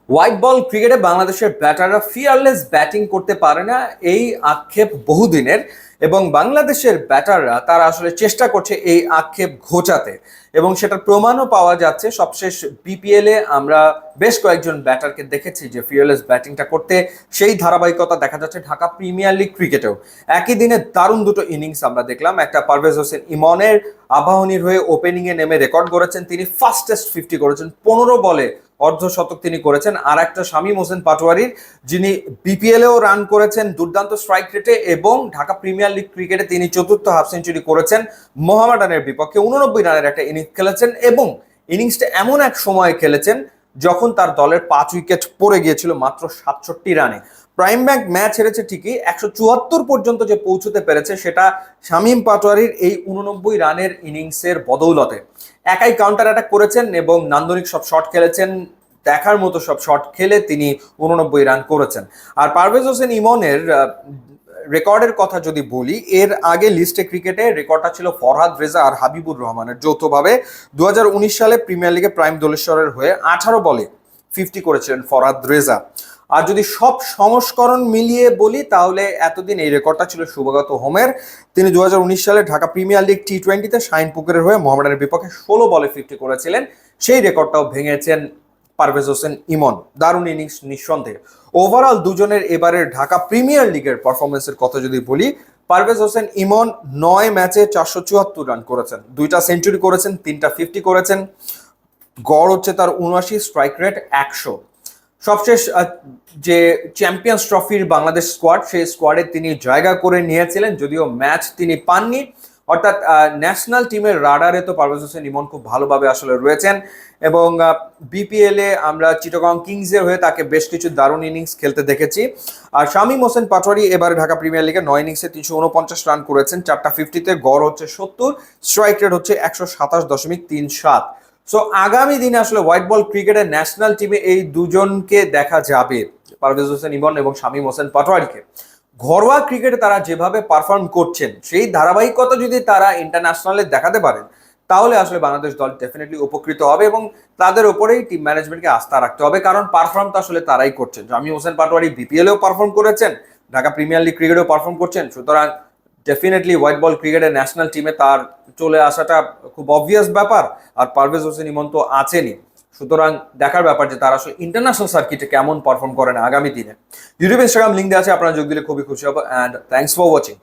White ball ক্রিকেটে বাংলাদেশের ব্যাটাররা fearless batting করতে পারে না, এই আক্ষেপ বহুদিনের। এবং বাংলাদেশের ব্যাটাররা তারা আসলে চেষ্টা করছে এই আক্ষেপ ঘোচাতে, এবং সেটার প্রমাণও পাওয়া যাচ্ছে। সবশেষ বিপিএল এ আমরা বেশ কয়েকজন ব্যাটারকে দেখেছি যে ফিয়ারলেস ব্যাটিংটা করতে, সেই ধারাবাহিকতা দেখা যাচ্ছে ঢাকা প্রিমিয়ার লিগ ক্রিকেটেও। একই দিনে দারুণ দুটো ইনিংস আমরা দেখলাম। একটা পারভেজ হোসেন ইমনের আবাহনীর হয়ে ওপেনিং এ নেমে রেকর্ড করেছেন, তিনি ফাস্টেস্ট 50 করেছেন, 15 বলে অর্ধশতক তিনি করেছেন। আর একটা শামীম হোসেন পাটোয়ারির, যিনি বিপিএলেও রান করেছেন দুর্দান্ত স্ট্রাইক রেটে, এবং ঢাকা প্রিমিয়ার লিগ ক্রিকেটে তিনি চতুর্থ হাফ সেঞ্চুরি করেছেন মোহামেডানের বিপক্ষে। 89 রানের একটা ইনিংস খেলেছেন, এবং ইনিংসটা এমন এক সময় খেলেছেন যখন তার দলের 5 উইকেট পড়ে গিয়েছিল মাত্র 67 রানে। প্রাইম ব্যাংক ম্যাচ হেরেছে ঠিকই, 174 পর্যন্ত যে পৌঁছতে পেরেছে সেটা শামীম পাটোয়ারির এই 89 রানের ইনিংসের বদৌলতে। একাই কাউন্টার অ্যাটাক করেছেন এবং নান্দনিক সব শট খেলেছেন, দেখার মতো সব শট খেলে তিনি 89 রান করেছেন। আর পারভেজ হোসেন ইমনের রেকর্ডের কথা যদি বলি, এর আগে লিস্টে ক্রিকেটে রেকর্ডটা ছিল ফরহাদ রেজা আর হাবিবুর রহমানের যৌথভাবে। 2019 সালে প্রিমিয়ার লিগে প্রাইম দোলেশ্বরের হয়ে 18 বলে 50 করেছিলেন ফরহাদ রেজা। আর যদি সব সংস্করণ মিলিয়ে বলি তাহলে এতদিন এই রেকর্ডটা ছিল শুভগত হোমের। তিনি 2019 সালে ঢাকা প্রিমিয়ার লিগ টি-20-তে শাহিনপুকুরের হয়ে মোহামেডানের বিপক্ষে 16 বলে 50 করেছিলেন। সেই রেকর্ডটাও ভেঙেছেন পারভেজ হোসেন ইমন। দারুণ ইনিংস নিঃসন্দেহে। ওভারঅল দুজনের এবারের ঢাকা প্রিমিয়ার লিগের পারফরমেন্সের কথা যদি বলি, পারভেজ হোসেন ইমন 9 ম্যাচে 474 রান করেছেন, 2টা সেঞ্চুরি করেছেন, 3টা 50 করেছেন। গড় হচ্ছে তার 79, স্ট্রাইক রেট 100। সবশেষ যে চ্যাম্পিয়ন্স ট্রফির বাংলাদেশ স্কোয়াড, সেই স্কোয়াডে তিনি জায়গা করে নিয়েছিলেন, যদিও ম্যাচ তিনি পাননি। অর্থাৎ ন্যাশনাল টিমের রাডারে তো পারভেজ হোসেন ইমন খুব ভালোভাবে আসলে রয়েছেন। এবং বিপিএল এ আমরা চিটাগং কিংসের হয়ে তাকে বেশ কিছু দারুণ ইনিংস খেলতে দেখেছি। আর শামীম হোসেন পাটোয়ারি এবারে ঢাকা প্রিমিয়ার লিগে 9 ইনিংসে 349 রান করেছেন, 4টা 50-তে, গড় হচ্ছে 70, স্ট্রাইক রেট হচ্ছে 127.37। সো আগামী দিনে আসলে হোয়াইট বল ক্রিকেটের ন্যাশনাল টিমে এই দুজনকে দেখা যাবে, পারভেজ হোসেন ইমন এবং শামীম হোসেন পাটোয়ারিকে। ঘরোয়া ক্রিকেটে তারা যেভাবে পারফর্ম করছেন, সেই ধারাবাহিকতা যদি তারা ইন্টারন্যাশনালে দেখাতে পারেন, তাহলে আসলে বাংলাদেশ দল ডেফিনেটলি উপকৃত হবে। এবং তাদের ওপরেই টিম ম্যানেজমেন্টকে আস্থা রাখতে হবে, কারণ পারফর্ম তো আসলে তারাই করছেন। শামীম হোসেন পাটোয়ারি বিপিএলেও পারফর্ম করেছেন, ঢাকা প্রিমিয়ার লিগ ক্রিকেটেও পারফর্ম করছেন। সুতরাং ডেফিনেটলি হোয়াইট বল ক্রিকেটের ন্যাশনাল টিমে তার চলে আসাটা খুব অবভিয়াস ব্যাপার। আর পারভেজ হোসেন ইমন তো আছেনই। সুতরাং দেখার ব্যাপার যে তারা আসলে ইন্টারন্যাশনাল সার্কিটে কেমন পারফর্ম করেন আগামী দিনে। ইউটিউব ইনস্টাগ্রাম লিঙ্ক দেওয়া আছে, আপনারা যোগ দিলে খুবই খুশি হবো। And thanks for watching.